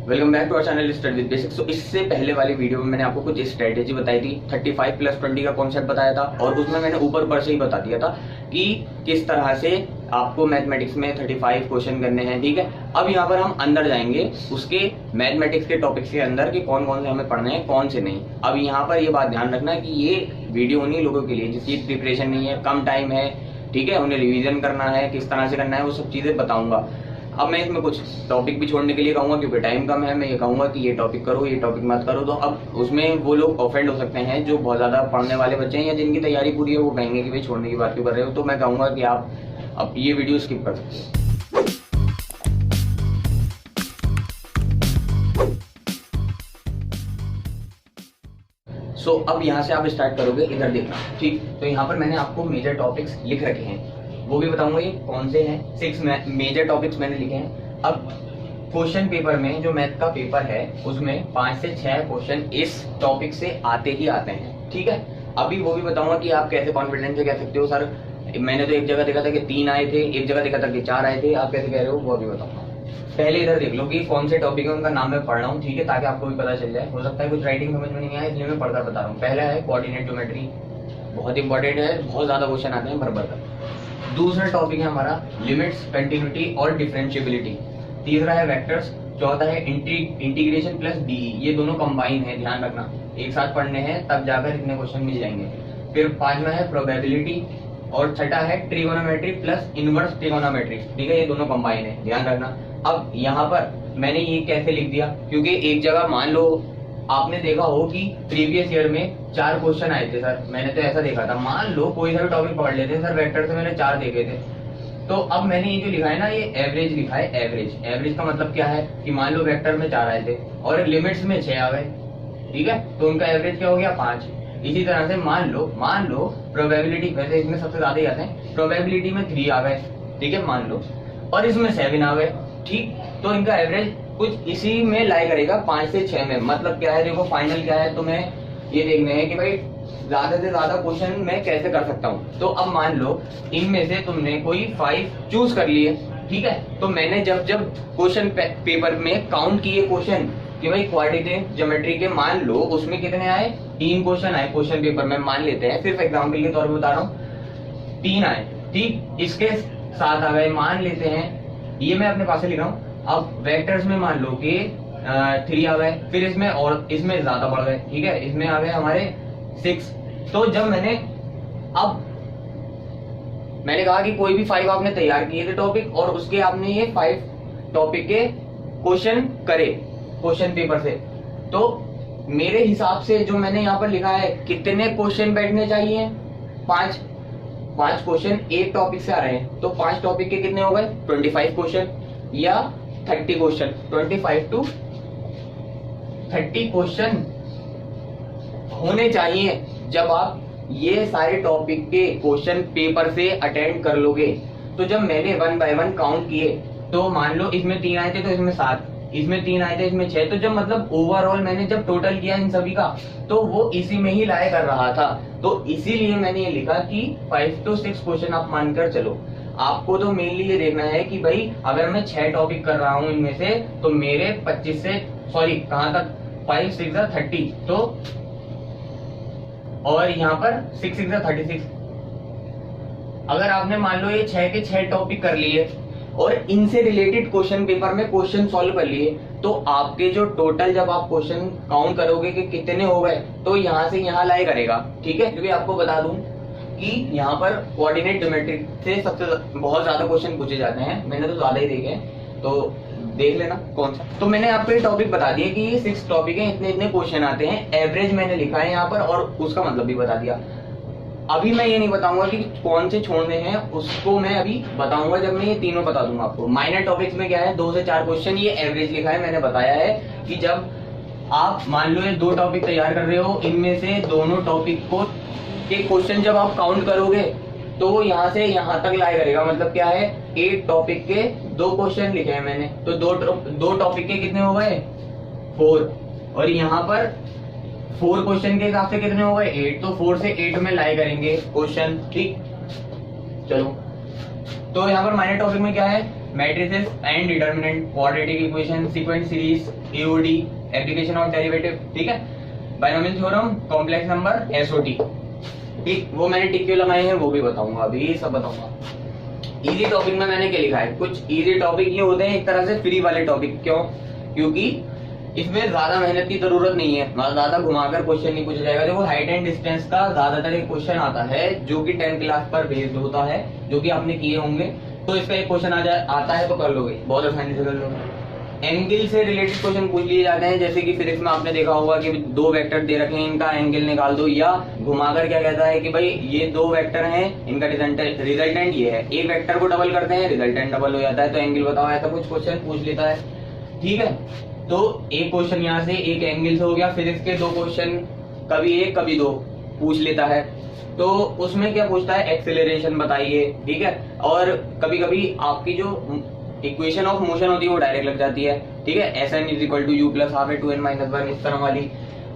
Welcome back to our channel study with basics. तो इससे पहले वाली वीडियो में मैंने आपको कुछ स्ट्रेटेजी बताई थी, 35+20 का कॉन्सेप्ट बताया था और उसमें मैंने ऊपर पर से ही बता दिया था कि किस तरह से आपको मैथमेटिक्स में 35 क्वेश्चन करने हैं। ठीक है, अब यहाँ पर हम अंदर जाएंगे उसके मैथमेटिक्स के टॉपिक्स के अंदर कि कौन कौन से हमें पढ़ने हैं कौन से नहीं। अब यहाँ पर ये बात ध्यान रखना कि ये वीडियो उन्हीं लोगों के लिए जिसकी प्रिपरेशन नहीं है, कम टाइम है, ठीक है, उन्हें रिवीजन करना है, किस तरह से करना है, वो सब चीजें बताऊंगा। अब मैं इसमें कुछ टॉपिक भी छोड़ने के लिए कहूंगा क्योंकि टाइम कम है। मैं ये कहूंगा कि ये टॉपिक करो, ये टॉपिक मत करो, तो अब उसमें वो लोग ऑफेंड हो सकते हैं जो बहुत ज्यादा पढ़ने वाले बच्चे हैं या जिनकी तैयारी पूरी है, वो कहेंगे कि भाई छोड़ने की बात क्यों कर रहे हो। तो मैं कहूंगा कि आप अब ये वीडियो स्किप कर सकते हो। सो अब यहाँ से आप स्टार्ट करोगे, इधर देखना, ठीक। तो यहाँ पर मैंने आपको मेजर टॉपिक्स लिख रखे हैं, वो भी बताऊंगा ये कौन से हैं। 6 मेजर टॉपिक्स मैंने लिखे हैं। अब क्वेश्चन पेपर में जो मैथ का पेपर है उसमें 5 से 6 क्वेश्चन इस टॉपिक से आते ही आते हैं, ठीक है। अभी वो भी बताऊंगा कि आप कैसे कॉन्फिडेंस से कह सकते हो सर मैंने तो एक जगह देखा था कि 3 आए थे, एक जगह देखा था कि 4 आए थे, आप कैसे कह रहे हो वो भी बताऊंगा। पहले इधर देख लो कि कौन से टॉपिक है, उनका नाम मैं पढ़ रहा हूँ, ठीक है, ताकि आपको भी पता चल जाए। हो सकता है कुछ राइटिंग समझ में नहीं आए, इसलिए मैं पढ़कर बता रहा हूँ। पहला है कोऑर्डिनेट ज्योमेट्री, बहुत इंपॉर्टेंट है, बहुत ज्यादा क्वेश्चन आते हैं भर भर कर। दूसरा टॉपिक है हमारा लिमिट्स, कंटिन्यूटी और डिफरेंशिएबिलिटी। तीसरा है वेक्टर्स। चौथा है इंटीग्रेशन प्लस डीई, ये दोनों कंबाइन है, ध्यान रखना, एक साथ पढ़ने हैं तब जाकर इतने क्वेश्चन मिल जाएंगे। फिर पांचवा है प्रोबेबिलिटी और छठा है ट्रिगोनोमेट्री प्लस इनवर्स ट्रिगोनोमेट्री, ठीक है, ये दोनों कंबाइन है, ध्यान रखना। अब यहाँ पर मैंने ये कैसे लिख दिया, क्योंकि एक जगह मान लो आपने देखा हो कि प्रीवियस ईयर में 4 क्वेश्चन आए थे सर, मैंने तो ऐसा देखा था, मान लो कोई सा भी टॉपिक पढ़ लेते सर, वेक्टर से मैंने 4 देखे थे। तो अब मैंने ये जो लिखा है ना, ये एवरेज लिखा है। एवरेज, एवरेज का मतलब क्या है कि मान लो वेक्टर में 4 आए थे और लिमिट्स में 6 आ गए, ठीक है, तो उनका एवरेज क्या हो गया 5। इसी तरह से मान लो प्रोबेबिलिटी, वैसे इसमें सबसे ज्यादा ही आते हैं, प्रोबेबिलिटी में 3 आ गए, ठीक है, मान लो, और इसमें 7 आ गए, ठीक, तो इनका एवरेज कुछ इसी में लाई करेगा 5 से 6 में। मतलब क्या है, देखो फाइनल क्या है, तुम्हें ये देखना है कि भाई ज्यादा से ज्यादा क्वेश्चन मैं कैसे कर सकता हूँ। तो अब मान लो इनमें से तुमने कोई 5 चूज कर लिए, ठीक है, तो मैंने जब क्वेश्चन पेपर में काउंट किए क्वेश्चन कि भाई क्वाड्रेटिक ज्योमेट्री के, मान लो उसमें कितने आए, 3 क्वेश्चन आए क्वेश्चन पेपर में, मान लेते हैं, सिर्फ एग्जाम्पल के तौर पर बता रहा हूँ, 3 आए, ठीक, इसके 7 आ गए, मान लेते हैं, ये मैं अपने पास से लिख रहा हूँ। अब वेक्टर्स में मान लो कि 3 आ गए, फिर इसमें और इसमें ज्यादा बढ़ गए, ठीक है, इसमें आ गए हमारे 6। तो जब मैंने कहा कि कोई भी 5 आपने तैयार किए थे टॉपिक और उसके आपने ये 5 टॉपिक के क्वेश्चन करे क्वेश्चन पेपर से, तो मेरे हिसाब से जो मैंने यहाँ पर लिखा है कितने क्वेश्चन बैठने चाहिए, 5 क्वेश्चन एक टॉपिक से आ रहे हैं, तो 5 टॉपिक के कितने हो गए 25 क्वेश्चन या 30 क्वेश्चन, 25 to 30 क्वेश्चन होने चाहिए जब आप ये सारे टॉपिक के क्वेश्चन पेपर से अटेंड कर लोगे। तो जब मैंने 1 by 1 काउंट किए, तो मान लो इसमें 3 आए थे तो इसमें 7, इसमें 3 आए थे इसमें 6, तो जब मतलब ओवरऑल मैंने जब टोटल किया इन सभी का, तो वो इसी में ही लाया कर रहा था। तो इसीलिए मैंने ये लिखा कि 5 to 6 क्वेश्चन आप मानकर चलो। आपको तो मेनली ये देखना है कि भाई अगर मैं 6 टॉपिक कर रहा हूं इनमें से, तो मेरे 25 से कहां तक 5 6 30, तो और यहाँ पर 6 6 36। अगर आपने मान लो ये 6 के 6 टॉपिक कर लिए और इनसे रिलेटेड क्वेश्चन पेपर में क्वेश्चन सॉल्व कर लिए, तो आपके जो टोटल जब आप क्वेश्चन काउंट करोगे कि कितने हो गए, तो यहाँ से यहाँ लाए करेगा, ठीक है। क्योंकि आपको बता दूं कि यहाँ पर कोऑर्डिनेट ज्योमेट्री से बहुत ज्यादा क्वेश्चन पूछे जाते हैं, मैंने तो ज्यादा ही देखे हैं, तो देख लेना कौन सा। तो मैंने आपको ये टॉपिक बता दिया कि ये 6 टॉपिक हैं, इतने क्वेश्चन आते हैं, एवरेज मैंने लिखा है यहाँ पर और उसका मतलब भी बता दिया। अभी मैं ये नहीं बताऊंगा कि कौन से छोड़ने हैं, उसको मैं अभी बताऊंगा जब मैं ये तीनों बता दूंगा आपको। माइनर टॉपिक्स में क्या है, 2 से 4 क्वेश्चन, ये एवरेज लिखा है, मैंने बताया है कि जब आप मान लो ये 2 टॉपिक तैयार कर रहे हो, इनमें से दोनों टॉपिक को के क्वेश्चन जब आप काउंट करोगे तो यहाँ से यहाँ तक लाया करेगा। मतलब क्या है, 8 टॉपिक के 2 क्वेश्चन लिखे हैं मैंने, तो 2 टॉपिक के कितने हो गए 4, और यहाँ पर 4 क्वेश्चन के हिसाब से कितने हो गए 8, तो 4 से 8 में लाए करेंगे क्वेश्चन, ठीक। चलो, तो यहाँ पर माइनर टॉपिक में क्या है, matrices and determinant, quadratic equation, sequence series, AOD, application of derivative, ठीक है, binomial theorem, complex number, SOT, ठीक, वो मैंने टिक क्यों लगाए हैं वो भी बताऊंगा, अभी सब बताऊंगा। इजी टॉपिक में मैंने क्या लिखा है, कुछ इजी टॉपिक ये होते हैं एक तरह से फ्री वाले टॉपिक, क्यों, क्योंकि इसमें ज्यादा मेहनत की जरूरत नहीं है, ज्यादा घुमाकर क्वेश्चन नहीं पूछा जाएगा। देखो हाइट एंड डिस्टेंस का ज्यादातर एक क्वेश्चन आता है जो कि 10th क्लास पर बेस्ड होता है, जो कि आपने किए होंगे, तो इसका एक क्वेश्चन आता है तो कर लोगे, बहुत आसानी से कर लोगे। एंगल से रिलेटेड क्वेश्चन पूछ लिए जाते हैं, जैसे कि फिजिक्स में आपने देखा होगा कि दो वेक्टर दे रखे हैं, इनका एंगल निकाल दो, या घुमाकर क्या कहता है कि भाई ये दो वेक्टर हैं, इनका रिजल्टेंट ये है, एक वेक्टर को डबल करते हैं, रिजल्टेंट डबल हो जाता है, तो एंगल बताओ, ऐसा कुछ क्वेश्चन पूछ लेता है, ठीक है। तो एक क्वेश्चन यहाँ से एक एंगल से हो गया। फिजिक्स के दो क्वेश्चन, कभी एक कभी दो पूछ लेता है, तो उसमें क्या पूछता है, एक्सेलरेशन बताइए, ठीक है, और कभी कभी आपकी जो इक्वेशन ऑफ मोशन होती है वो डायरेक्ट लग जाती है, ठीक है, S N is equal to U plus half A 2n minus 1, इस तरह वाली,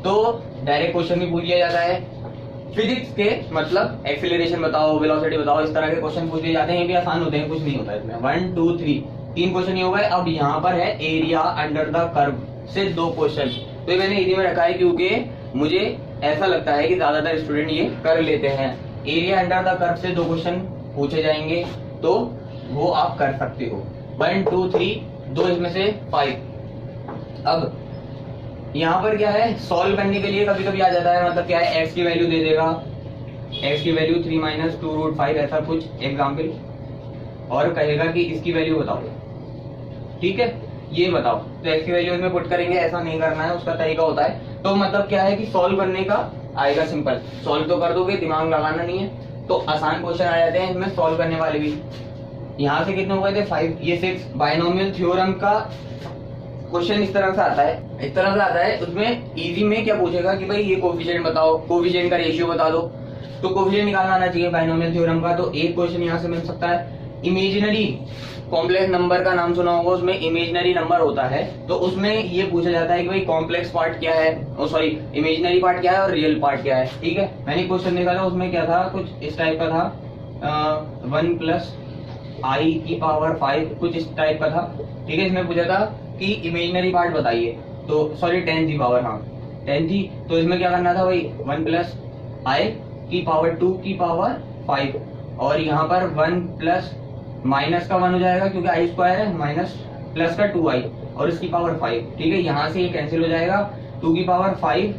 तो डायरेक्ट क्वेश्चन भी पूछ लिया जाता है। फिजिक्स के मतलब एक्सेलरेशन बताओ, वेलोसिटी बताओ, इस तरह के क्वेश्चन पूछ लिए जाते हैं, ये भी आसान होते हैं, कुछ नहीं होता इसमें। 1 2 3 तीन क्वेश्चन ही हो गए। अब यहाँ पर है एरिया अंडर द कर्व से दो क्वेश्चन, तो ये मैंने इजी में रखा है क्योंकि मुझे ऐसा लगता है कि ज्यादातर स्टूडेंट ये कर लेते हैं। एरिया अंडर द कर्व से दो क्वेश्चन पूछे जाएंगे, तो वो आप कर सकते हो। 1 2 3 दो इसमें से 5। अब यहाँ पर क्या है, सॉल्व करने के लिए कभी कभी आ जाता है, मतलब क्या है, x की वैल्यू दे देगा, x की वैल्यू 3 माइनस 2 रूट 5 ऐसा कुछ एग्जाम्पल, और कहेगा कि इसकी वैल्यू बताओ, ठीक है, ये बताओ, तो x की वैल्यू इसमें पुट करेंगे, ऐसा नहीं करना है, उसका तरीका होता है। तो मतलब क्या है कि सॉल्व करने का आएगा सिंपल, सॉल्व तो कर दोगे, दिमाग लगाना नहीं है, तो आसान क्वेश्चन आ जाते हैं इसमें सॉल्व करने वाले भी। यहाँ से कितने हो गए थे, 5, ये 6। बायनोमियल थ्योरम का क्वेश्चन इस तरह से आता है, इस तरह से आता है। उसमें इजी में क्या पूछेगा कि भाई ये कोफिशिएंट बताओ, कोफिशिएंट का रेशियो बता दो, तो कोफिशिएंट निकालना आना चाहिए बायनोमियल थ्योरम का, तो एक क्वेश्चन यहाँ से मिल सकता है। इमेजिनरी कॉम्प्लेक्स नंबर का नाम सुना होगा, उसमें इमेजिनरी नंबर होता है, तो उसमें ये पूछा जाता है कि भाई कॉम्प्लेक्स पार्ट क्या है, सॉरी इमेजिनरी पार्ट क्या है और रियल पार्ट क्या है, ठीक है। मैंने क्वेश्चन देखा था, उसमें क्या था, कुछ इस टाइप का था, 1 प्लस आई की पावर 5, कुछ इस टाइप का था, ठीक है। इसमें पूछा था कि इमेजिनरी पार्ट बताइए, तो सॉरी 10 की पावर, हाँ 10 थी, तो इसमें क्या करना था भाई, 1 प्लस आई की पावर 2 की पावर 5, और यहाँ पर 1 प्लस माइनस का 1 हो जाएगा क्योंकि आई स्क्वायर है, माइनस प्लस का 2i और इसकी पावर 5, ठीक है। यहाँ से ये कैंसिल हो जाएगा, 2 की पावर 5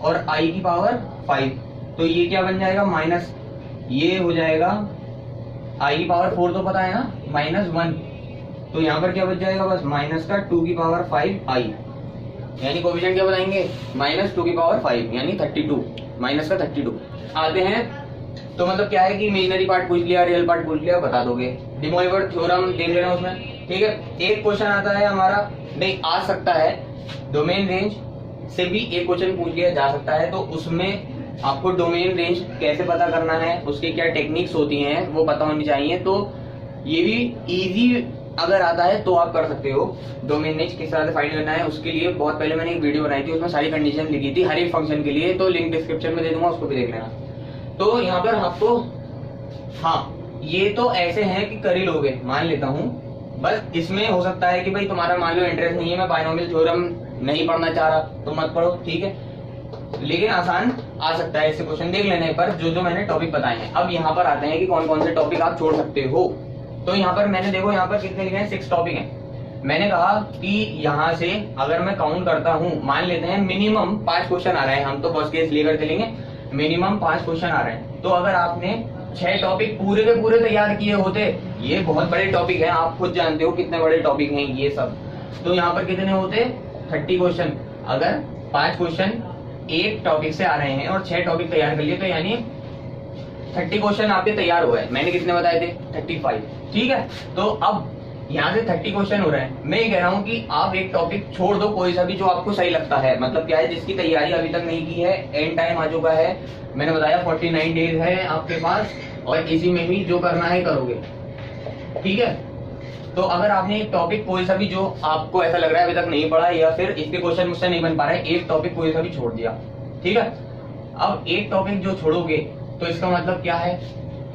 और i की पावर 5, तो ये क्या बन जाएगा, माइनस, ये हो जाएगा i की पावर 4 तो पता है ना, माइनस 1, तो यहाँ पर क्या बच जाएगा, बस माइनस का 2 की पावर 5i, यानी कोफिशिएंट क्या बताएंगे, माइनस 2 की पावर 5 यानी 32, माइनस का 32 आते हैं। तो मतलब क्या है कि इमेजिनरी पार्ट पूछ लिया, रियल पार्ट पूछ लिया, बता दोगे। डे मोइवर थ्योरम देख लेना उसमें, ठीक है। एक क्वेश्चन आता है हमारा, नहीं आ सकता है, डोमेन रेंज से भी एक क्वेश्चन पूछ लिया जा सकता है, तो उसमें आपको डोमेन रेंज कैसे पता करना है, उसकी क्या टेक्निक्स होती हैं वो पता होनी चाहिए, तो ये भी इजी अगर आता है तो आप कर सकते हो। डोमेन रेंज किस तरह से फाइंड करना है, उसके लिए बहुत पहले मैंने एक वीडियो बनाई थी, उसमें सारी कंडीशन लिखी थी हर एक फंक्शन के लिए, तो लिंक डिस्क्रिप्शन में दे दूंगा, उसको भी देख लेना। तो यहाँ पर आपको, हाँ ये तो ऐसे हैं कि कर ही लोगे, मान लेता हूँ, बस इसमें हो सकता है कि भाई तुम्हारा मान लो इंटरेस्ट नहीं है, मैं बायनोमियल थ्योरम नहीं पढ़ना चाह रहा, तो मत पढ़ो, ठीक है, लेकिन आसान आ सकता है इससे क्वेश्चन देख लेने पर, जो मैंने टॉपिक बताए हैं। अब यहाँ पर आते हैं कि कौन कौन से टॉपिक आप छोड़ सकते हो। तो यहाँ पर मैंने देखो, यहाँ पर कितने लिखे हैं, 6 टॉपिक हैं। मैंने कहा कि यहाँ से अगर मैं काउंट करता हूँ, मान लेते हैं मिनिमम 5 क्वेश्चन आ रहे हैं, हम तो फर्स्ट केस लेकर चलेंगे, मिनिमम 5 क्वेश्चन आ रहे हैं, तो अगर आपने 6 टॉपिक पूरे के पूरे तैयार किए होते, ये बहुत बड़े टॉपिक हैं, आप खुद जानते हो कितने बड़े टॉपिक हैं ये सब, तो यहाँ पर कितने होते, 30 क्वेश्चन। अगर 5 क्वेश्चन एक टॉपिक से आ रहे हैं और 6 टॉपिक तैयार कर लिए, तो यानी 30 क्वेश्चन आपके तैयार हुए हैं। मैंने कितने बताए थे, 35, ठीक है। तो अब यहाँ से 30 क्वेश्चन हो रहे हैं, मैं ये कह रहा हूँ कि आप एक टॉपिक छोड़ दो, कोई सा भी जो आपको सही लगता है, मतलब क्या है, जिसकी तैयारी अभी तक नहीं की है, एंड टाइम आ चुका है, मैंने बताया 49 डेज है आपके पास, और इसी में भी जो करना है करोगे, ठीक है। तो अगर आपने एक टॉपिक कोई सा भी जो आपको ऐसा लग रहा है अभी तक नहीं पढ़ा, या फिर इसके क्वेश्चन मुझसे नहीं बन पा रहे, एक टॉपिक कोई सा भी छोड़ दिया, ठीक है। अब एक टॉपिक जो छोड़ोगे, तो इसका मतलब क्या है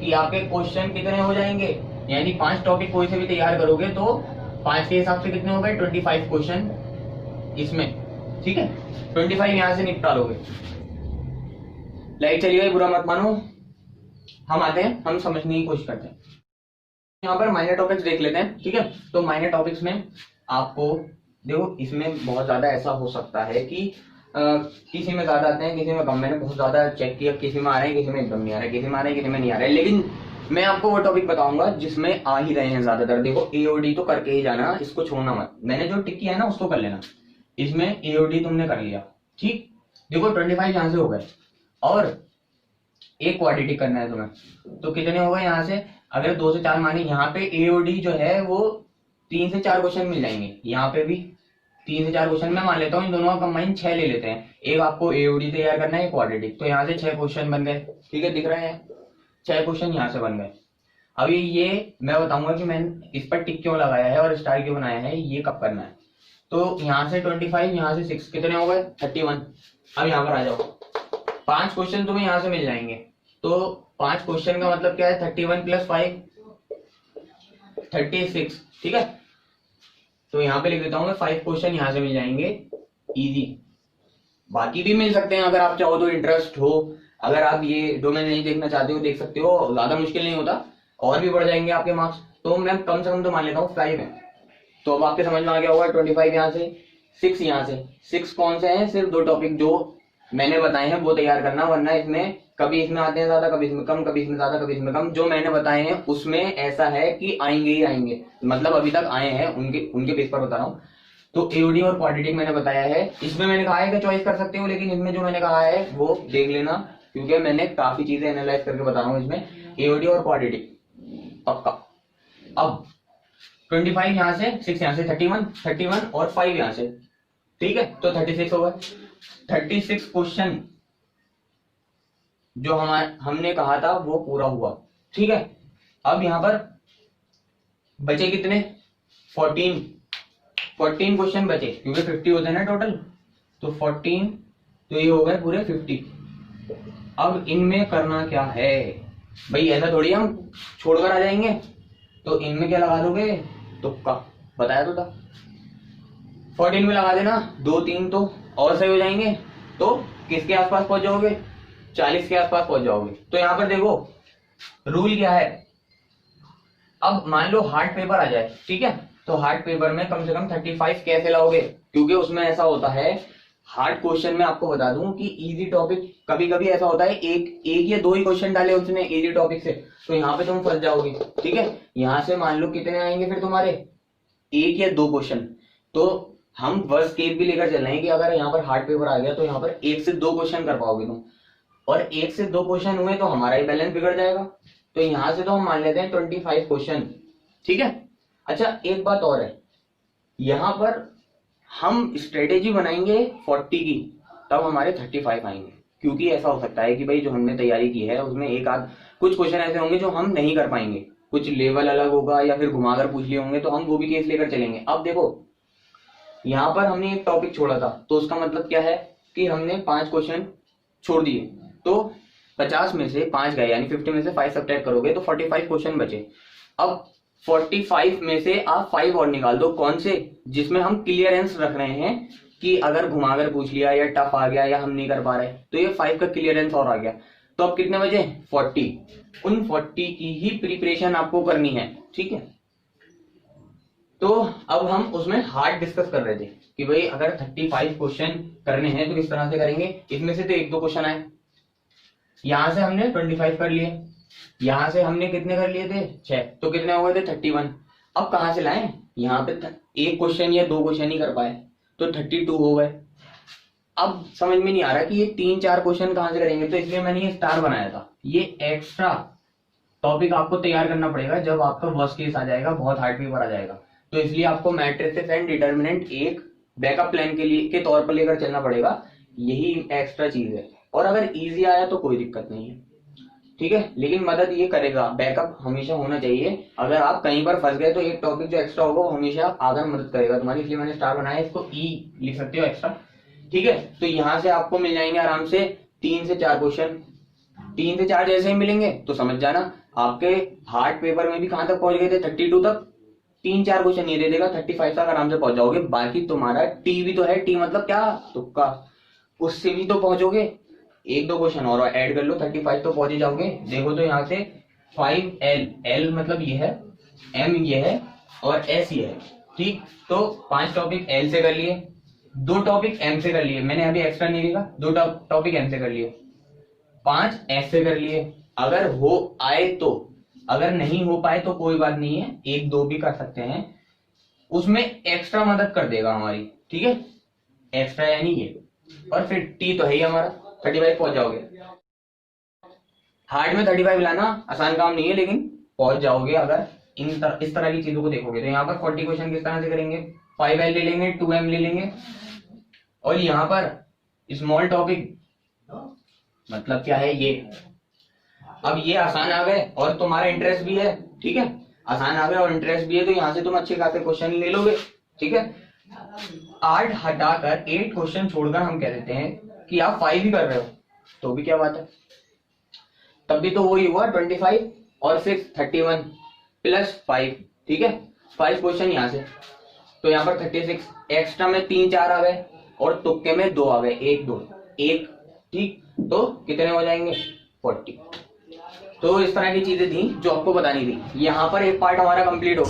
कि आपके क्वेश्चन कितने हो जाएंगे, यानी 5 टॉपिक कोई से भी तैयार करोगे तो 5 के हिसाब से कितने हो गए 25 क्वेश्चन इसमें, ठीक है। 25 यहां से निपटा लोगे। लाइट चली गई, बुरा मत मानो। हम आते हैं, हम समझने की कोशिश करते हैं। यहाँ पर माइनर टॉपिक्स देख लेते हैं, ठीक है। तो माइनर टॉपिक्स में आपको देखो, इसमें बहुत ज्यादा ऐसा हो सकता है कि किसी में ज्यादा आते हैं, किसी में कम। मैंने बहुत ज्यादा चेक किया, किसी में आ रहे हैं, किसी में एकदम नहीं आ रहे, किसी में आ रहे हैं, किसी में नहीं आ रहे। लेकिन मैं आपको वो टॉपिक बताऊंगा जिसमें आ ही रहे हैं ज्यादातर। देखो एओडी तो करके ही जाना, इसको छोड़ना मत। मैंने जो टिक किया है ना उसको कर लेना। इसमें एओडी तुमने कर लिया, ठीक। देखो 25 यहां से हो गए और एक क्वाड्रेटिक करना है तुम्हें, तो कितने हो गए यहाँ से। अगर 2 से 4 माने, यहाँ पे एओडी जो है वो 3 से 4 क्वेश्चन मिल जाएंगे। यहाँ पे भी 3 से 4 क्वेश्चन मैं मान लेता हूँ, इन दोनों का कंबाइन 6 ले लेते हैं। एक आपको एओडी तैयार करना है, एक क्वाड्रेटिक, तो यहाँ से 6 क्वेश्चन बन गए, ठीक है। दिख रहे हैं 6 क्वेश्चन यहाँ से बन गए। अभी ये मैं बताऊंगा कि मैंने इस पर टिक क्यों लगाया है और स्टार क्यों बनाया है, ये कब करना है। तो यहाँ से 25, यहाँ से 6, कितने हो गए 31। अब यहाँ पर आ जाओ, 5 क्वेश्चन तुम्हें यहाँ से मिल जाएंगे। तो 5 क्वेश्चन का मतलब क्या है, 31 + 5 36, ठीक है। तो यहाँ पे लिख देता हूँ मैं, 5 क्वेश्चन यहाँ से मिल जाएंगे इजी। बाकी भी मिल सकते हैं अगर आप चाहो तो, इंटरेस्ट हो। अगर आप ये डोमेन नहीं देखना चाहते हो देख सकते हो, ज्यादा मुश्किल नहीं होता, और भी बढ़ जाएंगे आपके मार्क्स। तो मैं कम से कम तो मान लेता हूँ 5 है। तो अब आपके समझ में आ गया होगा, 25 यहाँ से, 6 यहाँ से। 6 कौन से हैं, सिर्फ 2 टॉपिक जो मैंने बताए हैं वो तैयार करना, वरना इसमें कभी इसमें आते हैं ज्यादा, कभी इसमें कम, कभी इसमें ज्यादा, कभी इसमें कम। जो मैंने बताए हैं उसमें ऐसा है कि आएंगे ही आएंगे, मतलब अभी तक आए हैं, उनके बेस पर बता रहा हूँ। तो एओडी और क्वाड्रेटिक मैंने बताया है। इसमें मैंने कहा है कि चॉइस कर सकते हो, लेकिन इसमें जो मैंने कहा है वो देख लेना, क्योंकि मैंने काफी चीजें एनालाइज करके बता रहा हूँ इसमें। एओडी और क्वाड्रेटिक पक्का। अब 25 यहाँ से, 6 यहाँ से, 31 और 5 यहाँ से, ठीक है। तो 36 हो गए। 36 क्वेश्चन जो हमने कहा था वो पूरा हुआ, ठीक है। अब यहाँ पर बचे कितने, 14 क्वेश्चन बचे, क्योंकि 50 होते हैं ना टोटल। तो 14, तो ये हो गए पूरे 50। अब इनमें करना क्या है भाई, ऐसा थोड़ी हम छोड़कर आ जाएंगे। तो इनमें क्या लगा दोगे, तुक्का, बताया तो था। 14 में लगा देना, 2 3 तो और सही हो जाएंगे। तो किसके आसपास पहुंच जाओगे, 40 के आसपास पहुंच जाओगे। तो यहाँ पर देखो रूल क्या है। अब मान लो हार्ड पेपर आ जाए, ठीक है। तो हार्ड पेपर में कम से कम 35 कैसे लाओगे, क्योंकि उसमें ऐसा होता है, हार्ड क्वेश्चन में आपको बता दूं कि इजी टॉपिक कभी कभी ऐसा होता है, एक या 2 ही क्वेश्चन डाले उसने इजी टॉपिक से, तो यहाँ पे तुम फंस जाओगे, ठीक है। यहाँ से मान लो कितने आएंगे फिर तुम्हारे, 1 या 2 क्वेश्चन। तो हम वर्स्ट केस भी लेकर चल रहे हैं कि अगर यहाँ पर हार्ड पेपर आ गया तो यहाँ पर 1 से 2 क्वेश्चन कर पाओगे तुम, और 1 से 2 क्वेश्चन हुए तो हमारा ही बैलेंस बिगड़ जाएगा। तो यहां से तो हम मान लेते हैं 25 क्वेश्चन, ठीक है। अच्छा एक बात और है, यहां पर हम स्ट्रेटेजी बनाएंगे 40 की, तब हमारे 35 आएंगे। क्योंकि ऐसा हो सकता है कि भाई जो हमने तैयारी की है उसमें एक आध कुछ क्वेश्चन ऐसे होंगे जो हम नहीं कर पाएंगे, कुछ लेवल अलग होगा या फिर घुमाकर पूछ लिए होंगे, तो हम वो भी केस लेकर चलेंगे। अब देखो यहाँ पर हमने एक टॉपिक छोड़ा था, तो उसका मतलब क्या है कि हमने 5 क्वेश्चन छोड़ दिए, तो 50 में से 5 गए, यानी 50 में से 5 सब्ट्रैक्ट करोगे तो 45 क्वेश्चन बचे। अब 45 में से आप 5 और निकाल दो, कौन से, जिसमें हम क्लियरेंस रख रहे हैं कि अगर घुमाकर पूछ लिया या टफ आ गया या हम नहीं कर पा रहे, तो ये 5 का क्लियरेंस और आ गया। तो अब कितने बजे, 40। उन 40 की ही प्रिपरेशन आपको करनी है, ठीक है। तो अब हम उसमें हार्ड डिस्कस कर रहे थे कि भाई अगर 35 क्वेश्चन करने हैं तो किस तरह से करेंगे। इसमें से तो 1-2 क्वेश्चन आए, यहां से हमने 25 कर लिए, यहां से हमने कितने कर लिए थे, 6, तो कितने हो गए थे 31। अब कहां से लाएं, यहाँ पे 1 क्वेश्चन या 2 क्वेश्चन ही कर पाए तो 32 हो गए। अब समझ में नहीं आ रहा कि ये 3-4 क्वेश्चन कहां से करेंगे, तो इसलिए मैंने ये स्टार बनाया था। ये एक्स्ट्रा टॉपिक आपको तैयार करना पड़ेगा जब आपका वर्स्ट केस आ जाएगा, बहुत हार्ड पेपर आ जाएगा। तो इसलिए आपको मैट्रिसेस एंड डिटर्मिनेंट एक बैकअप प्लान के तौर पर लेकर चलना पड़ेगा, यही एक्स्ट्रा चीज है। और अगर इजी आया तो कोई दिक्कत नहीं है, ठीक है। लेकिन मदद ये करेगा, बैकअप हमेशा होना चाहिए। अगर आप कहीं पर फंस गए तो एक टॉपिक जो एक्स्ट्रा होगा वो हमेशा आगे मदद करेगा तुम्हारी, इसलिए मैंने स्टार बनाया, इसको ई लिख सकते हो एक्स्ट्रा, ठीक है। तो यहां से आपको मिल जाएंगे आराम से 3 से 4 क्वेश्चन। 3 से 4 जैसे ही मिलेंगे तो समझ जाना आपके हार्ड पेपर में भी कहां तक पहुंच गए थे, 32 तक। 3-4 क्वेश्चन ये दे देगा, 35 तक आराम से पहुंच जाओगे। बाकी तुम्हारा टी भी तो है, टी मतलब क्या, तुक्का, उससे भी तो पहुंचोगे। 1-2 क्वेश्चन और ऐड कर लो, 35 तो पहुंच ही जाओगे। देखो तो यहाँ से 5L, L मतलब ये है, M ये है और S ये है, ठीक। तो 5 टॉपिक L से कर लिए, 2 टॉपिक M से कर लिए, मैंने अभी एक्स्ट्रा नहीं लिखा, 2 टॉपिक M से कर लिए, 5 S से कर लिए। अगर हो आए तो, अगर नहीं हो पाए तो कोई बात नहीं है, 1-2 भी कर सकते हैं, उसमें एक्स्ट्रा मदद कर देगा हमारी, ठीक है, एक्स्ट्रा यानी ये। और फिर टी तो है ही हमारा, 35 पहुंच जाओगे। हार्ड में 35 लाना आसान काम नहीं है, लेकिन पहुंच जाओगे अगर इस तरह की चीजों को देखोगे। तो यहाँ पर 40 क्वेश्चन किस तरह से करेंगे, 5L ले लेंगे, 2M ले लेंगे, और यहाँ पर स्मॉल टॉपिक मतलब क्या है ये। अब ये आसान आ गए और तुम्हारा इंटरेस्ट भी है, ठीक है, आसान आ गए और इंटरेस्ट भी है, तो यहाँ से तुम अच्छे खासे क्वेश्चन ले लोगे, ठीक है। 8 हटाकर 8 क्वेश्चन छोड़कर हम कह देते हैं कि आप 5 ही कर रहे हो, तो भी क्या बात है, तब भी तो वही हुआ 25 और 6 31 प्लस 5, ठीक है, 5 क्वेश्चन यहाँ से, तो यहाँ पर 36, एक्स्ट्रा में 3-4 आ गए और तुक्के में 2 आ गए, 1-2 1, ठीक। तो कितने हो जाएंगे, 40। तो इस तरह की चीजें थी जो आपको बतानी थी। यहाँ पर एक पार्ट हमारा कंप्लीट हो